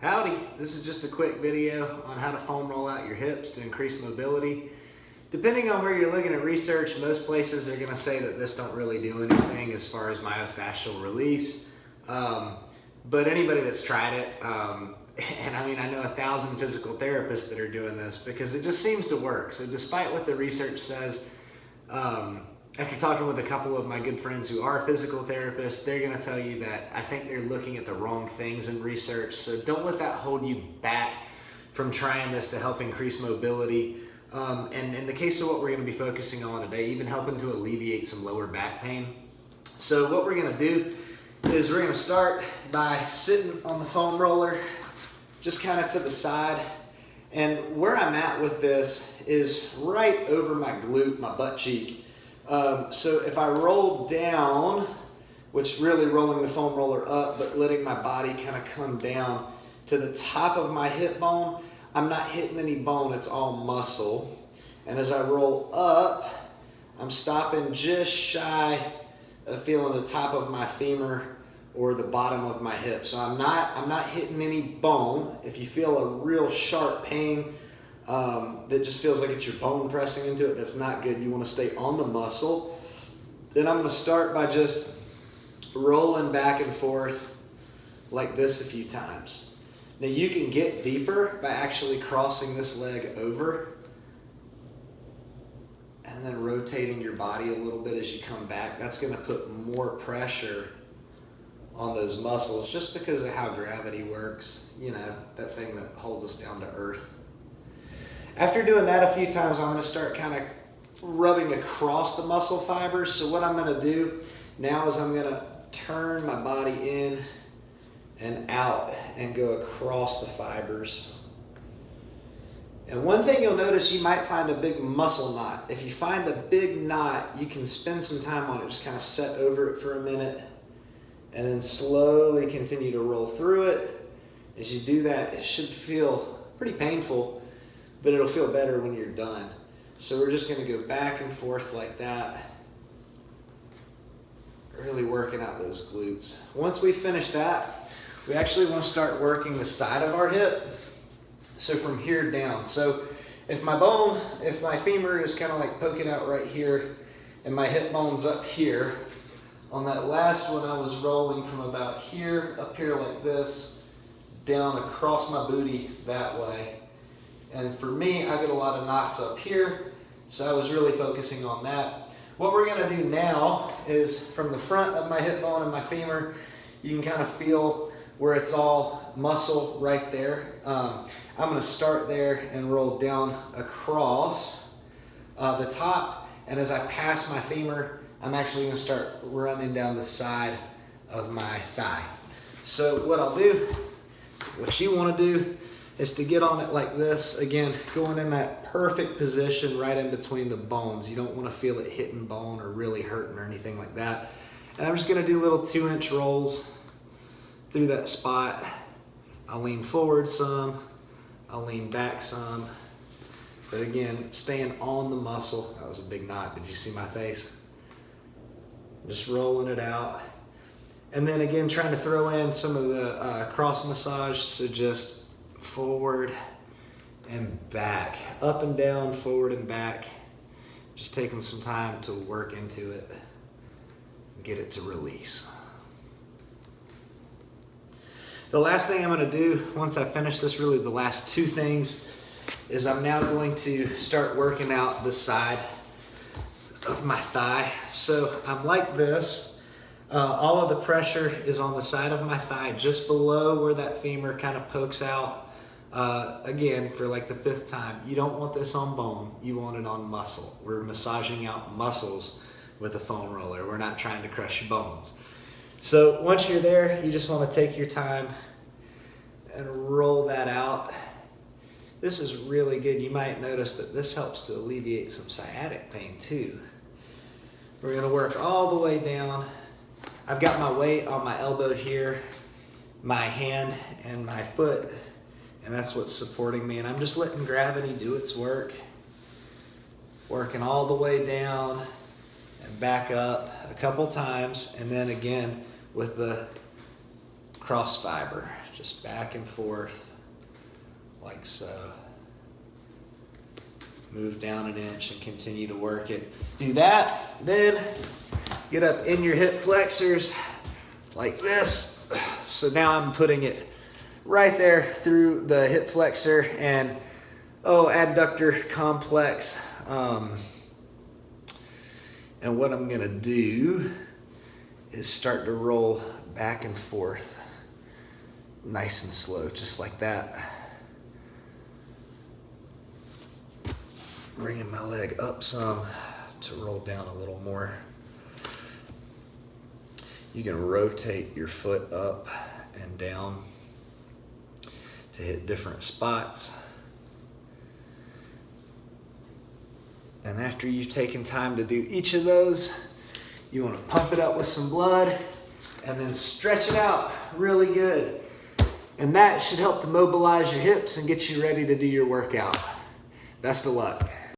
Howdy, this is just a quick video on how to foam roll out your hips to increase mobility. Depending on where you're looking at research, most places are going to say that this don't really do anything as far as myofascial release. But anybody that's tried it, and I mean I know 1,000 physical therapists that are doing this because it just seems to work. So despite what the research says, after talking with a couple of my good friends who are physical therapists, they're going to tell you that I think they're looking at the wrong things in research. So don't let that hold you back from trying this to help increase mobility. And in the case of what we're going to be focusing on today, even helping to alleviate some lower back pain. So what we're going to do is we're going to start by sitting on the foam roller, just kind of to the side. And where I'm at with this is right over my glute, my butt cheek. So if I roll down, which really rolling the foam roller up, but letting my body kind of come down to the top of my hip bone, I'm not hitting any bone, it's all muscle. And as I roll up, I'm stopping just shy of feeling the top of my femur or the bottom of my hip. So I'm not hitting any bone. If you feel a real sharp pain, that just feels like it's your bone pressing into it, that's not good. You want to stay on the muscle. Then I'm going to start by just rolling back and forth like this a few times. Now you can get deeper by actually crossing this leg over and then rotating your body a little bit as you come back. That's going to put more pressure on those muscles just because of how gravity works, you know, that thing that holds us down to earth. After doing that a few times, I'm going to start kind of rubbing across the muscle fibers. So what I'm going to do now is I'm going to turn my body in and out and go across the fibers. And one thing you'll notice, you might find a big muscle knot. If you find a big knot, you can spend some time on it, just kind of set over it for a minute and then slowly continue to roll through it. As you do that, it should feel pretty painful, but it'll feel better when you're done. So we're just going to go back and forth like that, really working out those glutes. Once we finish that, we actually want to start working the side of our hip. So from here down. So if my femur is kind of like poking out right here and my hip bone's up here, on that last one I was rolling from about here, up here like this, down across my booty that way. And for me, I get a lot of knots up here, so I was really focusing on that. What we're gonna do now is from the front of my hip bone and my femur, you can kind of feel where it's all muscle right there. I'm gonna start there and roll down across the top, and as I pass my femur, I'm actually gonna start running down the side of my thigh. So what I'll do, what you wanna do, is to get on it like this, again, going in that perfect position right in between the bones. You don't want to feel it hitting bone or really hurting or anything like that. And I'm just going to do little 2-inch rolls through that spot. I'll lean forward some, I'll lean back some, but again, staying on the muscle. That was a big knot. Did you see my face? Just rolling it out. And then again, trying to throw in some of the cross massage, so just forward and back, up and down, forward and back. Just taking some time to work into it and get it to release. The last thing I'm going to do once I finish this, really the last two things, is I'm now going to start working out the side of my thigh. So I'm like this. All of the pressure is on the side of my thigh, just below where that femur kind of pokes out. Again, for like the 5th time, you don't want this on bone, you want it on muscle. We're massaging out muscles with a foam roller. We're not trying to crush your bones. So once you're there, you just want to take your time and roll that out. This is really good. You might notice that this helps to alleviate some sciatic pain too. We're going to work all the way down. I've got my weight on my elbow here, my hand and my foot, and that's what's supporting me. And I'm just letting gravity do its work, working all the way down and back up a couple times, and then again with the cross fiber, Just back and forth, like so. Move down an inch and continue to work it. Do that, then get up in your hip flexors like this. So now I'm putting it right there through the hip flexor and adductor complex. And what I'm gonna do is start to roll back and forth, nice and slow, just like that. Bringing my leg up some to roll down a little more. You can rotate your foot up and down to hit different spots. And after you've taken time to do each of those, you want to pump it up with some blood and then stretch it out really good. And that should help to mobilize your hips and get you ready to do your workout. Best of luck.